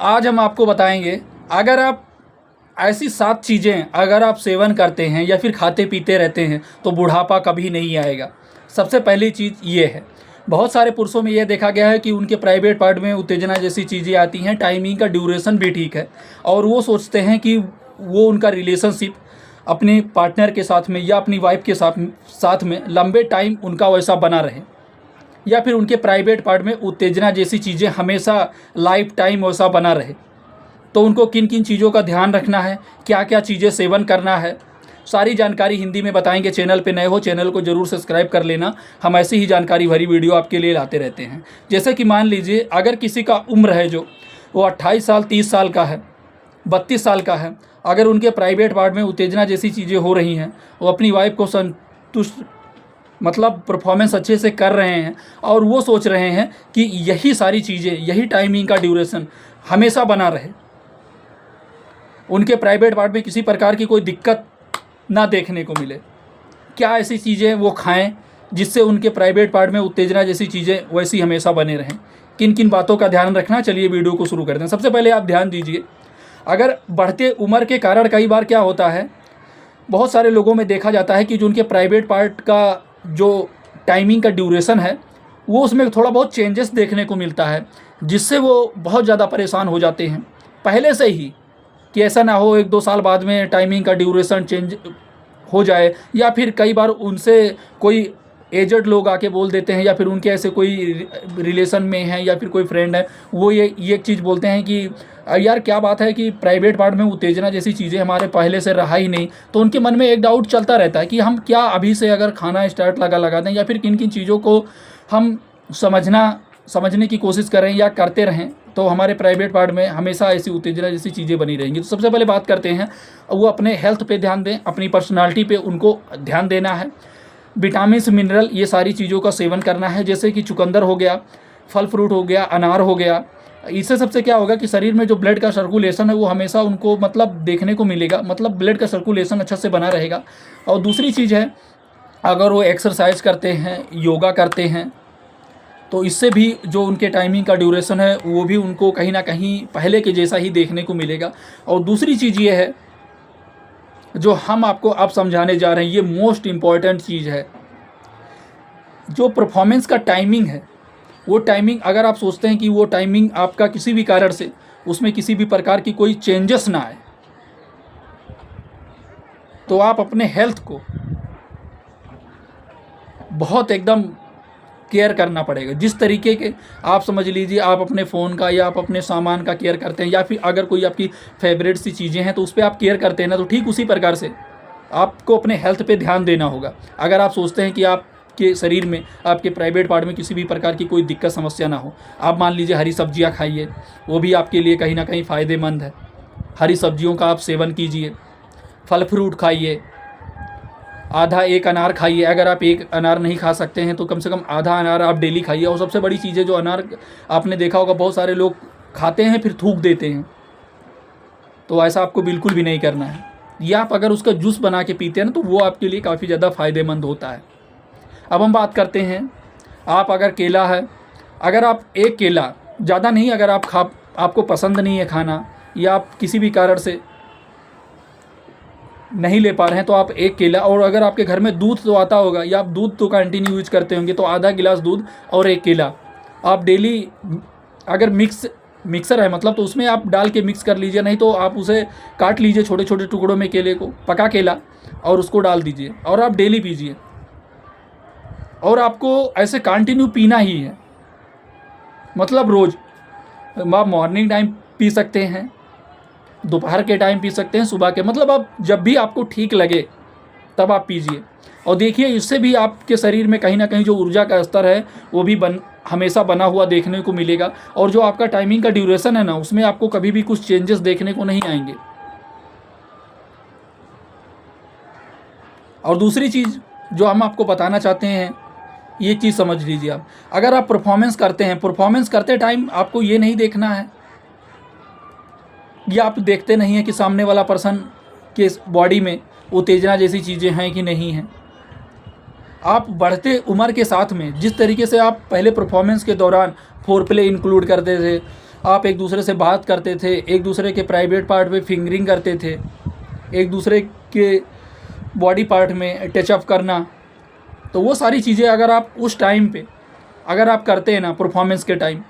आज हम आपको बताएंगे, अगर आप ऐसी 7 चीज़ें अगर आप सेवन करते हैं या फिर खाते पीते रहते हैं तो बुढ़ापा कभी नहीं आएगा। सबसे पहली चीज़ ये है, बहुत सारे पुरुषों में यह देखा गया है कि उनके प्राइवेट पार्ट में उत्तेजना जैसी चीज़ें आती हैं, टाइमिंग का ड्यूरेशन भी ठीक है, और वो सोचते हैं कि वो उनका रिलेशनशिप अपने पार्टनर के साथ में या अपनी वाइफ के साथ में लंबे टाइम उनका वैसा बना रहे, या फिर उनके प्राइवेट पार्ट में उत्तेजना जैसी चीज़ें हमेशा लाइफ टाइम वैसा बना रहे। तो उनको किन किन चीज़ों का ध्यान रखना है, क्या क्या चीज़ें सेवन करना है, सारी जानकारी हिंदी में बताएंगे। चैनल पे नए हो, चैनल को ज़रूर सब्सक्राइब कर लेना। हम ऐसी ही जानकारी भरी वीडियो आपके लिए लाते रहते हैं। जैसे कि मान लीजिए, अगर किसी का उम्र है जो वो 28 साल 30 साल का है, 32 साल का है, अगर उनके प्राइवेट पार्ट में उत्तेजना जैसी चीज़ें हो रही हैं, वो अपनी वाइफ को संतुष्ट मतलब परफॉर्मेंस अच्छे से कर रहे हैं और वो सोच रहे हैं कि यही सारी चीज़ें, यही टाइमिंग का ड्यूरेशन हमेशा बना रहे, उनके प्राइवेट पार्ट में किसी प्रकार की कोई दिक्कत ना देखने को मिले, क्या ऐसी चीज़ें वो खाएं जिससे उनके प्राइवेट पार्ट में उत्तेजना जैसी चीज़ें वैसी हमेशा बने रहें, किन किन बातों का ध्यान रखना। चलिए वीडियो को शुरू करते हैं। सबसे पहले आप ध्यान दीजिए, अगर बढ़ते उम्र के कारण कई बार क्या होता है, बहुत सारे लोगों में देखा जाता है कि जो उनके प्राइवेट पार्ट का जो टाइमिंग का ड्यूरेशन है वो उसमें थोड़ा बहुत चेंजेस देखने को मिलता है, जिससे वो बहुत ज़्यादा परेशान हो जाते हैं पहले से ही, कि ऐसा ना हो 1-2 साल बाद में टाइमिंग का ड्यूरेशन चेंज हो जाए, या फिर कई बार उनसे कोई एजड लोग आके बोल देते हैं, या फिर उनके ऐसे कोई रिलेशन में हैं या फिर कोई फ्रेंड है, वो ये एक चीज़ बोलते हैं कि यार क्या बात है कि प्राइवेट पार्ट में उत्तेजना जैसी चीज़ें हमारे पहले से रहा ही नहीं। तो उनके मन में एक डाउट चलता रहता है कि हम क्या अभी से अगर खाना स्टार्ट लगा दें, या फिर किन किन चीज़ों को हम समझने की कोशिश करें या करते रहें, तो हमारे प्राइवेट पार्ट में हमेशा ऐसी उत्तेजना जैसी चीज़ें बनी रहेंगी। तो सबसे पहले बात करते हैं, वो अपने हेल्थ पे ध्यान दें, अपनी पर्सनालिटी पे उनको ध्यान देना है। विटामिन्स मिनरल ये सारी चीज़ों का सेवन करना है, जैसे कि चुकंदर हो गया, फल फ्रूट हो गया, अनार हो गया। इससे सबसे क्या होगा कि शरीर में जो ब्लड का सर्कुलेशन है वो हमेशा उनको मतलब देखने को मिलेगा, मतलब ब्लड का सर्कुलेशन अच्छा से बना रहेगा। और दूसरी चीज़ है, अगर वो एक्सरसाइज करते हैं, योगा करते हैं, तो इससे भी जो उनके टाइमिंग का ड्यूरेशन है वो भी उनको कहीं ना कहीं पहले के जैसा ही देखने को मिलेगा। और दूसरी चीज़ ये है जो हम आपको अब समझाने जा रहे हैं, ये मोस्ट इम्पॉर्टेंट चीज़ है। जो परफॉर्मेंस का टाइमिंग है, वो टाइमिंग अगर आप सोचते हैं कि वो टाइमिंग आपका किसी भी कारण से उसमें किसी भी प्रकार की कोई चेंजेस ना आए, तो आप अपने हेल्थ को बहुत एकदम केयर करना पड़ेगा। जिस तरीके के आप समझ लीजिए, आप अपने फ़ोन का या आप अपने सामान का केयर करते हैं, या फिर अगर कोई आपकी फेवरेट सी चीज़ें हैं तो उस पर आप केयर करते हैं ना, तो ठीक उसी प्रकार से आपको अपने हेल्थ पे ध्यान देना होगा। अगर आप सोचते हैं कि आपके शरीर में, आपके प्राइवेट पार्ट में किसी भी प्रकार की कोई दिक्कत समस्या ना हो, आप मान लीजिए हरी सब्जियाँ खाइए, वो भी आपके लिए कहीं ना कहीं फ़ायदेमंद है। हरी सब्जियों का आप सेवन कीजिए, फल फ्रूट खाइए, आधा एक अनार खाइए। अगर आप एक अनार नहीं खा सकते हैं तो कम से कम आधा अनार आप डेली खाइए। और सबसे बड़ी चीज़ है, जो अनार आपने देखा होगा बहुत सारे लोग खाते हैं फिर थूक देते हैं, तो ऐसा आपको बिल्कुल भी नहीं करना है। या आप अगर उसका जूस बना के पीते हैं ना, तो वो आपके लिए काफ़ी ज़्यादा फ़ायदेमंद होता है। अब हम बात करते हैं, आप अगर केला है, अगर आप एक केला, ज़्यादा नहीं, अगर आपको पसंद नहीं है खाना, या आप किसी भी कारण से नहीं ले पा रहे हैं, तो आप एक केला, और अगर आपके घर में दूध तो आता होगा या आप दूध तो कंटिन्यू यूज करते होंगे, तो आधा गिलास दूध और एक केला आप डेली, अगर मिक्सर है मतलब, तो उसमें आप डाल के मिक्स कर लीजिए, नहीं तो आप उसे काट लीजिए छोटे छोटे टुकड़ों में, केले को, पका केला, और उसको डाल दीजिए और आप डेली पीजिए। और आपको ऐसे कंटिन्यू पीना ही है, मतलब रोज़। आप मॉर्निंग टाइम पी सकते हैं, दोपहर के टाइम पी सकते हैं, सुबह के, मतलब आप जब भी आपको ठीक लगे तब आप पीजिए। और देखिए, इससे भी आपके शरीर में कहीं ना कहीं जो ऊर्जा का स्तर है वो भी हमेशा बना हुआ देखने को मिलेगा। और जो आपका टाइमिंग का ड्यूरेशन है ना, उसमें आपको कभी भी कुछ चेंजेस देखने को नहीं आएंगे। और दूसरी चीज़ जो हम आपको बताना चाहते हैं, ये चीज़ समझ लीजिए आप, अगर आप परफॉर्मेंस करते हैं, परफॉर्मेंस करते टाइम आपको ये नहीं देखना है, या आप देखते नहीं हैं कि सामने वाला पर्सन के बॉडी में उत्तेजना जैसी चीज़ें हैं कि नहीं हैं। आप बढ़ते उम्र के साथ में जिस तरीके से आप पहले परफॉर्मेंस के दौरान फोरप्ले इंक्लूड करते थे, आप एक दूसरे से बात करते थे, एक दूसरे के प्राइवेट पार्ट में फिंगरिंग करते थे, एक दूसरे के बॉडी पार्ट में टचअप करना, तो वो सारी चीज़ें अगर आप उस टाइम पे अगर आप करते हैं ना परफॉर्मेंस के टाइम,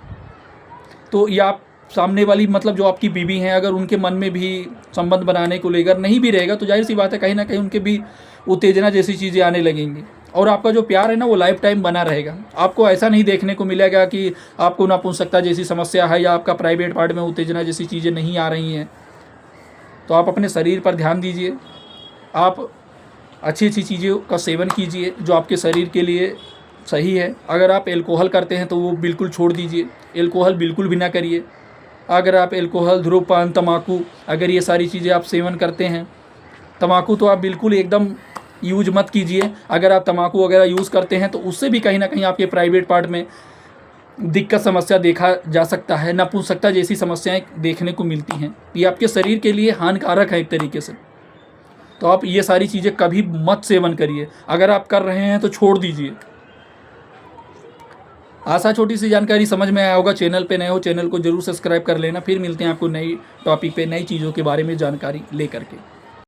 तो या आप सामने वाली मतलब जो आपकी बीवी हैं अगर उनके मन में भी संबंध बनाने को लेकर नहीं भी रहेगा, तो जाहिर सी बात है कहीं ना कहीं उनके भी उत्तेजना जैसी चीज़ें आने लगेंगी, और आपका जो प्यार है ना वो लाइफ टाइम बना रहेगा। आपको ऐसा नहीं देखने को मिलेगा कि आपको नपुंसकता जैसी समस्या है या आपका प्राइवेट पार्ट में उत्तेजना जैसी चीज़ें नहीं आ रही हैं। तो आप अपने शरीर पर ध्यान दीजिए, आप अच्छी अच्छी चीज़ों का सेवन कीजिए जो आपके शरीर के लिए सही है। अगर आप एल्कोहल करते हैं तो वो बिल्कुल छोड़ दीजिए, एल्कोहल बिल्कुल भी ना करिए। अगर आप एल्कोहल, धूम्रपान, तम्बाकू, अगर ये सारी चीज़ें आप सेवन करते हैं, तम्बाकू तो आप बिल्कुल एकदम यूज मत कीजिए। अगर आप तम्बाकू वगैरह यूज़ करते हैं तो उससे भी कहीं ना कहीं आपके प्राइवेट पार्ट में दिक्कत समस्या देखा जा सकता है, नपुंसकता जैसी समस्याएं देखने को मिलती हैं। ये आपके शरीर के लिए हानिकारक है एक तरीके से। तो आप ये सारी चीज़ें कभी मत सेवन करिए। अगर आप कर रहे हैं तो छोड़ दीजिए। आशा छोटी सी जानकारी समझ में आया होगा। चैनल पे नए हो, चैनल को जरूर सब्सक्राइब कर लेना। फिर मिलते हैं आपको नई टॉपिक पे नई चीज़ों के बारे में जानकारी लेकर के।